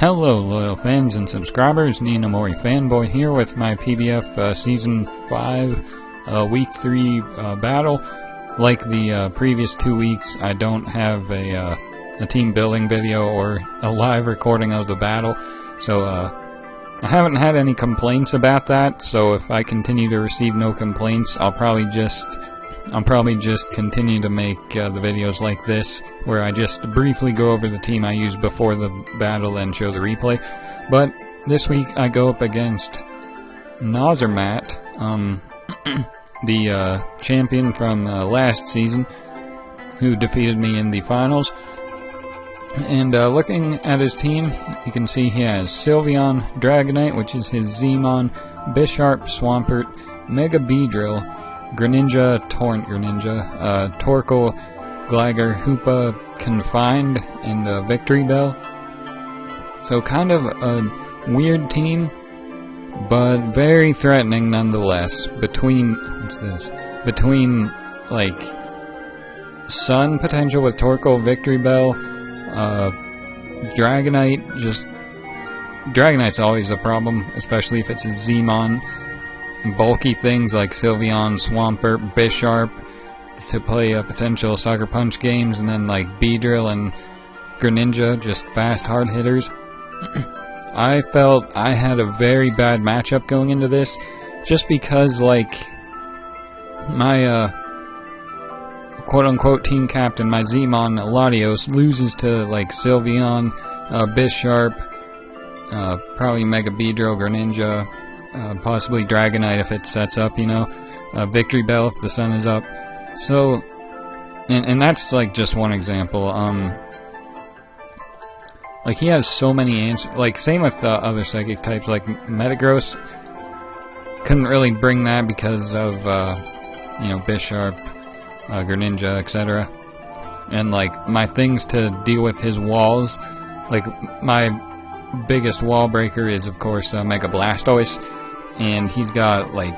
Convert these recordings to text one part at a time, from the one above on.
Hello loyal fans and subscribers, ninamorifanboi here with my PBF Season 5 Week 3 battle. Like the previous 2 weeks, I don't have a team building video or a live recording of the battle, so I haven't had any complaints about that, so if I continue to receive no complaints, I'll probably just continue to make the videos like this, where I just briefly go over the team I used before the battle and show the replay. But this week I go up against Nozzermat, the champion from last season, who defeated me in the finals. And looking at his team, you can see he has Sylveon, Dragonite, which is his Zmon, Bisharp, Swampert, Mega Beedrill, Greninja, Torrent Greninja, Torkoal, Gligar, Hoopa, Confined, and Victory Bell. So kind of a weird team, but very threatening nonetheless. Between like Sun potential with Torkoal, Victory Bell, Dragonite, Dragonite's always a problem, especially if it's a Zmon. Bulky things like Sylveon, Swampert, Bisharp to play potential Sucker Punch games, and then like Beedrill and Greninja, just fast hard hitters. I felt I had a very bad matchup going into this, just because like my quote-unquote team captain, my Zmon Latios, loses to like Sylveon, Bisharp, probably Mega Beedrill, Greninja, possibly Dragonite if it sets up, Victory Bell if the sun is up. So, and that's like just one example. Like he has so many answers. Like same with other psychic types, like Metagross. Couldn't really bring that because of Bisharp, Greninja, etc. And like my things to deal with his walls, like my biggest wall breaker is of course Mega Blastoise. And he's got, like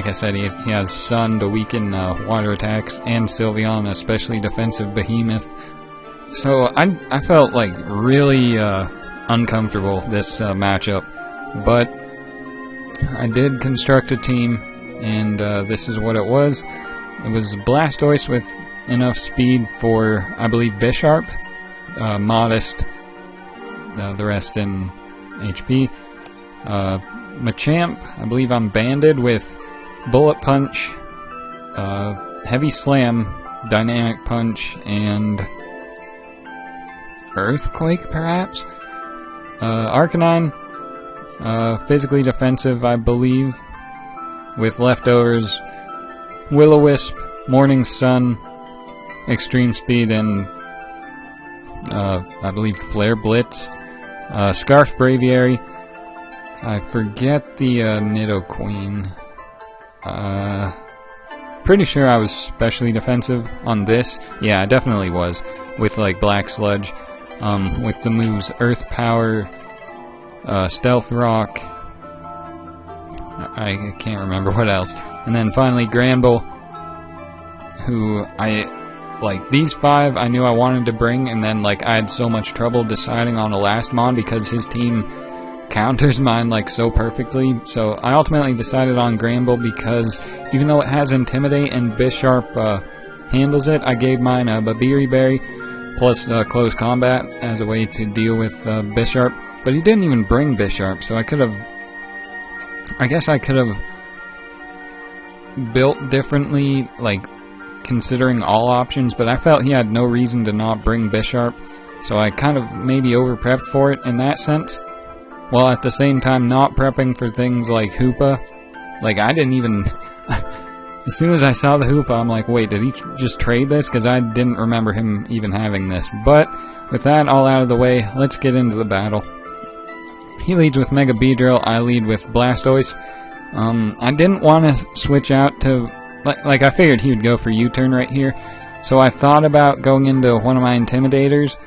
I said, he has Sun to weaken water attacks, and Sylveon, especially defensive behemoth. So I felt like really uncomfortable this matchup, but I did construct a team, and this is what it was. It was Blastoise with enough speed for, I believe, Bisharp, modest, the rest in HP. Machamp, I believe I'm banded with Bullet Punch, Heavy Slam, Dynamic Punch, and Earthquake, perhaps? Arcanine, physically defensive, I believe, with leftovers Will-O-Wisp, Morning Sun, Extreme Speed, and I believe Flare Blitz, Scarf Braviary. I forget the Nidoqueen. Pretty sure I was specially defensive on this. Yeah, I definitely was. With like Black Sludge. With the moves Earth Power, Stealth Rock. I can't remember what else. And then finally Granbull, who like these 5 I knew I wanted to bring, and then like I had so much trouble deciding on a last mon because his team counters mine like so perfectly. So I ultimately decided on Granbull because even though it has Intimidate and Bisharp handles it, I gave mine a Babiri Berry plus Close Combat as a way to deal with Bisharp. But he didn't even bring Bisharp, so I guess I could have built differently, like considering all options, but I felt he had no reason to not bring Bisharp, so I kind of maybe over-prepped for it in that sense, while at the same time not prepping for things like Hoopa. Like, I didn't even... As soon as I saw the Hoopa, I'm like, wait, did he just trade this? Because I didn't remember him even having this. But, with that all out of the way, let's get into the battle. He leads with Mega Beedrill, I lead with Blastoise. I didn't want to switch out to... Like, I figured he would go for U-turn right here. So I thought about going into one of my Intimidators,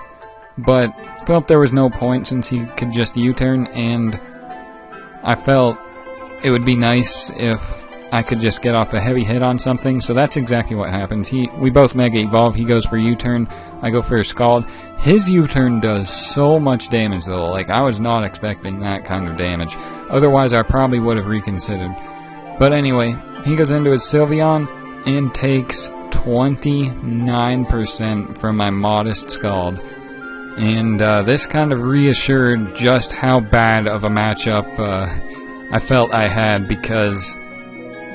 but felt there was no point since he could just U-turn, and I felt it would be nice if I could just get off a heavy hit on something. So that's exactly what happens. We both Mega Evolve. He goes for U-turn. I go for a Scald. His U-turn does so much damage, though. Like, I was not expecting that kind of damage. Otherwise, I probably would have reconsidered. But anyway, he goes into his Sylveon and takes 29% from my modest Scald. And this kind of reassured just how bad of a matchup I felt I had, because,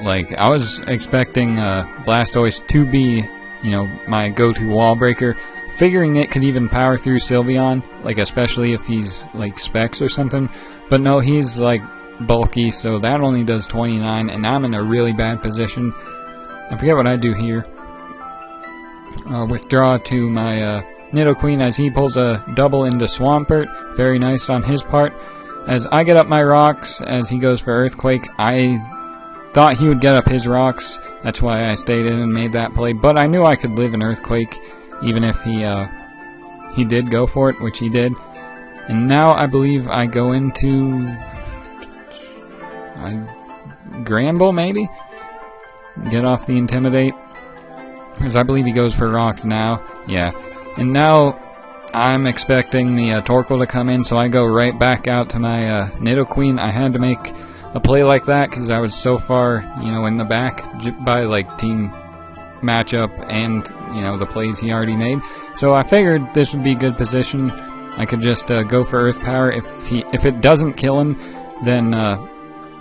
like, I was expecting Blastoise to be, you know, my go-to wall breaker, figuring it could even power through Sylveon, like, especially if he's, like, Specs or something. But no, he's, like, bulky, so that only does 29, and I'm in a really bad position. I forget what I do here. Withdraw to my Nidoqueen as he pulls a double into Swampert. Very nice on his part. As I get up my rocks, as he goes for Earthquake, I thought he would get up his rocks. That's why I stayed in and made that play. But I knew I could live an Earthquake, even if he did go for it, which he did. And now I believe I go into Granbull, maybe? Get off the Intimidate. Because I believe he goes for rocks now. Yeah. And now I'm expecting the Torkoal to come in, so I go right back out to my Nidoqueen. I had to make a play like that because I was so far, you know, in the back by, like, team matchup and, you know, the plays he already made. So I figured this would be a good position. I could just go for Earth Power. If it doesn't kill him, then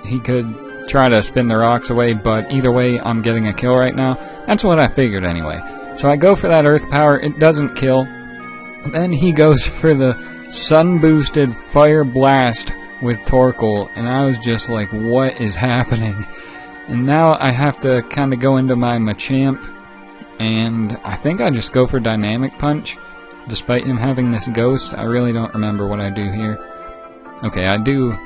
he could try to spin the rocks away, but either way, I'm getting a kill right now. That's what I figured anyway. So I go for that Earth Power. It doesn't kill. Then he goes for the Sun-boosted Fire Blast with Torkoal, and I was just like, what is happening? And now I have to kind of go into my Machamp, and I think I just go for Dynamic Punch, despite him having this Ghost. I really don't remember what I do here. Okay, I do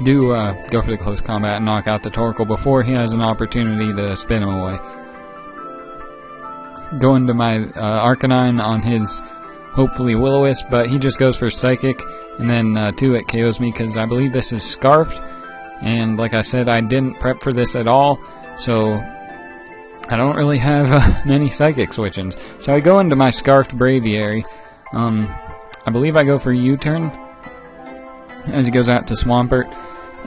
go for the close combat and knock out the Torkoal before he has an opportunity to spin him away. Go into my Arcanine on his, hopefully, Will-O-Wisp, but he just goes for Psychic, and then 2 it KOs me because I believe this is Scarfed, and like I said, I didn't prep for this at all, so I don't really have many Psychic switch-ins. So I go into my Scarfed Braviary. I believe I go for U-turn as he goes out to Swampert,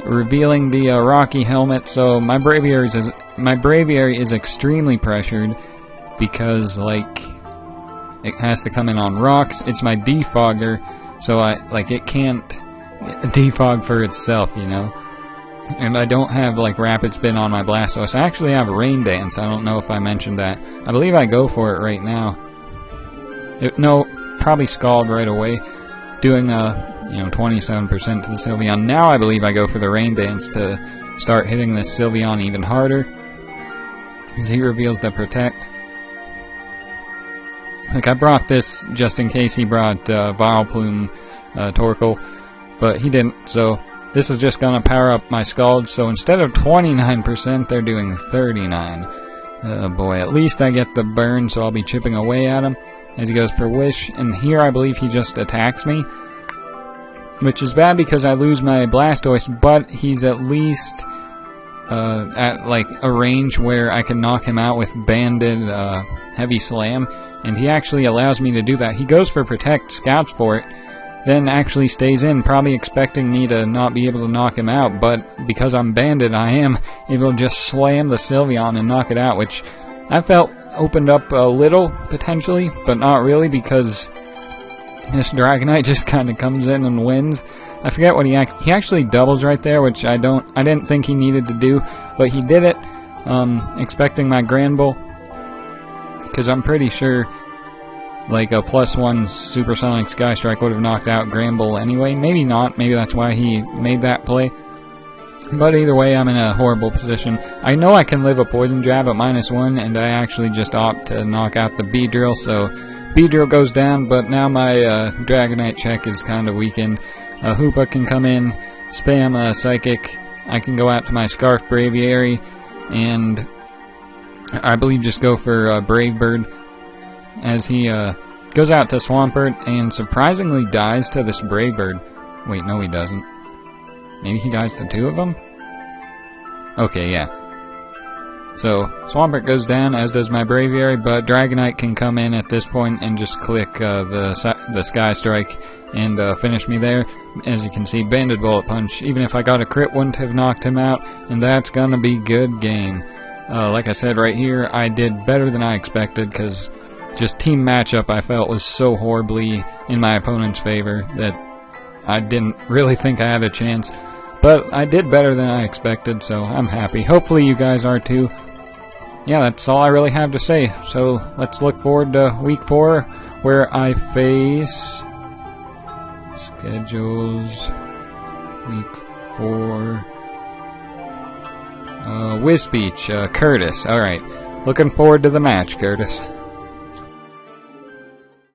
revealing the Rocky Helmet. So my Braviary is extremely pressured because, like, it has to come in on rocks. It's my Defogger, so it can't defog for itself, you know. And I don't have, like, Rapid Spin on my Blastoise. I actually have Rain Dance. I don't know if I mentioned that. I believe I go for it right now. No, probably Scald right away, doing 27% to the Sylveon. Now I believe I go for the Rain Dance to start hitting this Sylveon even harder, as he reveals the Protect. Like, I brought this just in case he brought Vileplume Torkoal, but he didn't, so this is just going to power up my Scald. So instead of 29%, they're doing 39. Oh boy, at least I get the burn, so I'll be chipping away at him as he goes for Wish. And here I believe he just attacks me, which is bad because I lose my Blastoise, but he's at least at, like, a range where I can knock him out with Banded Heavy Slam. And he actually allows me to do that. He goes for Protect, scouts for it, then actually stays in, probably expecting me to not be able to knock him out, but because I'm banded, I am able to just slam the Sylveon and knock it out, which I felt opened up a little, potentially, but not really, because this Dragonite just kind of comes in and wins. I forget what he actually doubles right there, which I didn't think he needed to do, but he did it, expecting my Granbull, because I'm pretty sure, like, a +1 Supersonic Sky Strike would have knocked out Granbull anyway. Maybe not. Maybe that's why he made that play. But either way, I'm in a horrible position. I know I can live a Poison Jab at -1, and I actually just opt to knock out the Beedrill, so Beedrill goes down, but now my Dragonite check is kind of weakened. Hoopa can come in, spam a Psychic. I can go out to my Scarf Braviary, and I believe just go for Brave Bird as he goes out to Swampert and surprisingly dies to this Brave Bird. Wait, no he doesn't. Maybe he dies to 2 of them? Okay, yeah. So, Swampert goes down, as does my Braviary, but Dragonite can come in at this point and just click the Sky Strike and finish me there. As you can see, Banded Bullet Punch, even if I got a crit, wouldn't have knocked him out, and that's gonna be good game. Like I said right here, I did better than I expected, because just team matchup I felt was so horribly in my opponent's favor that I didn't really think I had a chance. But I did better than I expected, so I'm happy. Hopefully you guys are too. Yeah, that's all I really have to say. So let's look forward to week 4, where I face schedules week 4. Wisbeach, Curtis. Alright. Looking forward to the match, Curtis.